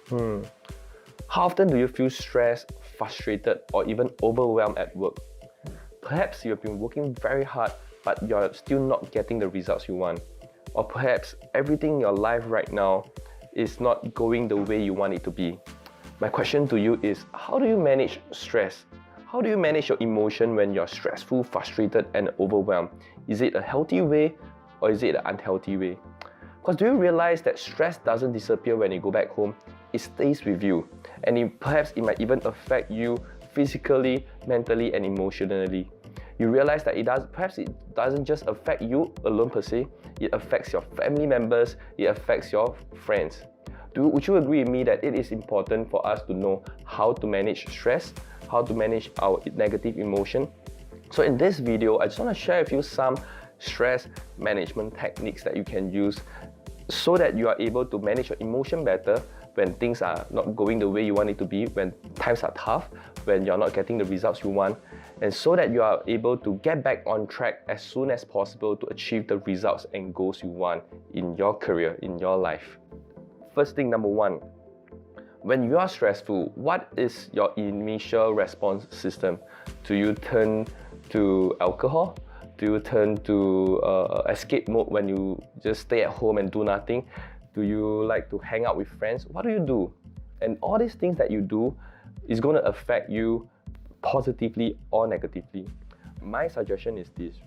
How often do you feel stressed, frustrated, or even overwhelmed at work? Perhaps you have been working very hard, but you're still not getting the results you want. Or perhaps everything in your life right now is not going the way you want it to be. My question to you is, how do you manage stress? How do you manage your emotion when you're stressful, frustrated, and overwhelmed? Is it a healthy way or is it an unhealthy way? Because do you realize that stress doesn't disappear when you go back home? It stays with you, and perhaps it might even affect you physically, mentally, and emotionally. You realize that perhaps it doesn't just affect you alone per se, it affects your family members, it affects your friends. Would you agree with me that it is important for us to know how to manage stress, how to manage our negative emotion? So in this video, I just want to share with you some stress management techniques that you can use so that you are able to manage your emotion better when things are not going the way you want it to be, when times are tough, when you're not getting the results you want, and so that you are able to get back on track as soon as possible to achieve the results and goals you want in your career, in your life. First thing, number one, when you are stressful, what is your initial response system? Do you turn to alcohol? Do you turn to escape mode when you just stay at home and do nothing? Do you like to hang out with friends? What do you do? And all these things that you do is going to affect you positively or negatively. My suggestion is this.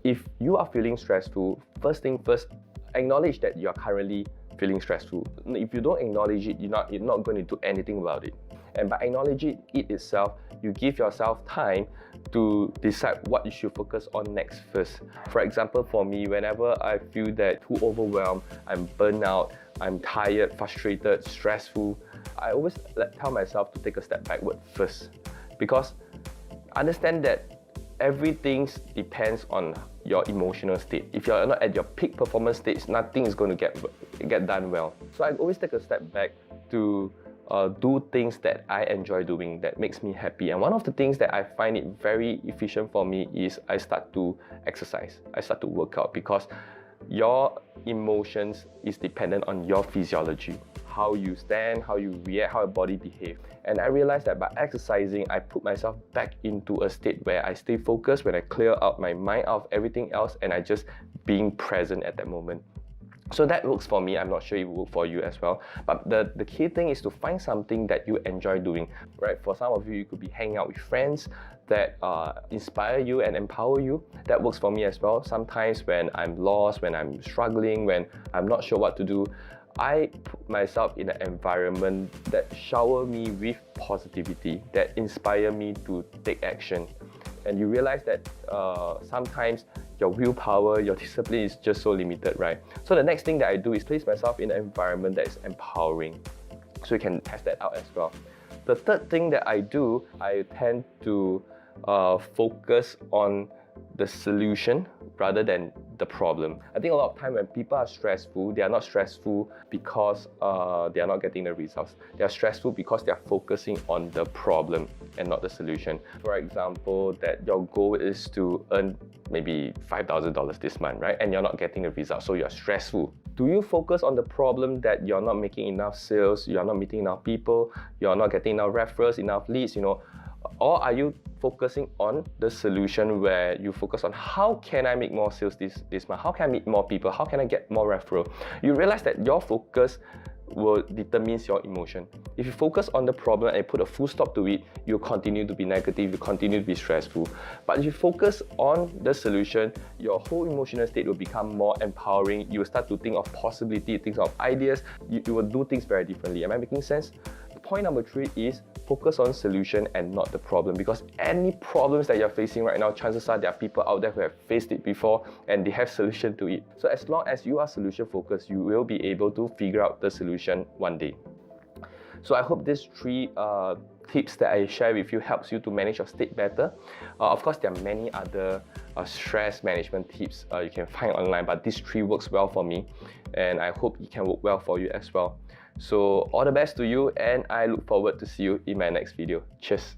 If you are feeling stressful, first thing first, acknowledge that you are currently feeling stressful. If you don't acknowledge it, you're not going to do anything about it. And by acknowledging it itself, you give yourself time to decide what you should focus on next first. For example, for me, whenever I feel that too overwhelmed, I'm burnt out, I'm tired, frustrated, stressful, I always tell myself to take a step backward first. Because understand that everything depends on your emotional state. If you're not at your peak performance stage, nothing is going to get done well. So I always take a step back to do things that I enjoy doing, that makes me happy. And one of the things that I find it very efficient for me is I start to exercise. I start to work out, because your emotions is dependent on your physiology. How you stand, how you react, how your body behaves. And I realized that by exercising, I put myself back into a state where I stay focused, when I clear out my mind out of everything else, and I just being present at that moment. So that works for me. I'm not sure it will work for you as well. But the key thing is to find something that you enjoy doing, right? For some of you, it could be hanging out with friends that inspire you and empower you. That works for me as well. Sometimes when I'm lost, when I'm struggling, when I'm not sure what to do, I put myself in an environment that shower me with positivity, that inspire me to take action. And you realize that sometimes your willpower, your discipline is just so limited, right? So the next thing that I do is place myself in an environment that is empowering. So you can test that out as well. The third thing that I do, I tend to focus on the solution rather than the problem. I think a lot of time when people are stressful, they are not stressful because they are not getting the results. They are stressful because they are focusing on the problem and not the solution. For example, that your goal is to earn maybe $5,000 this month, right? And you're not getting the results, so you're stressful. Do you focus on the problem that you're not making enough sales, you're not meeting enough people, you're not getting enough referrals, enough leads, or are you focusing on the solution where you focus on how can I make more sales this month? How can I meet more people? How can I get more referral? You realize that your focus will determine your emotion. If you focus on the problem and put a full stop to it, you'll continue to be negative, you continue to be stressful. But if you focus on the solution, your whole emotional state will become more empowering. You will start to think of possibility, think of ideas. You will do things very differently. Am I making sense? Point number 3 is focus on solution and not the problem, because any problems that you're facing right now, chances are there are people out there who have faced it before and they have solution to it. So as long as you are solution focused, you will be able to figure out the solution one day. So I hope these 3 tips that I share with you helps you to manage your state better. Of course, there are many other stress management tips you can find online, but these 3 works well for me, and I hope it can work well for you as well. So all the best to you, and I look forward to see you in my next video. Cheers!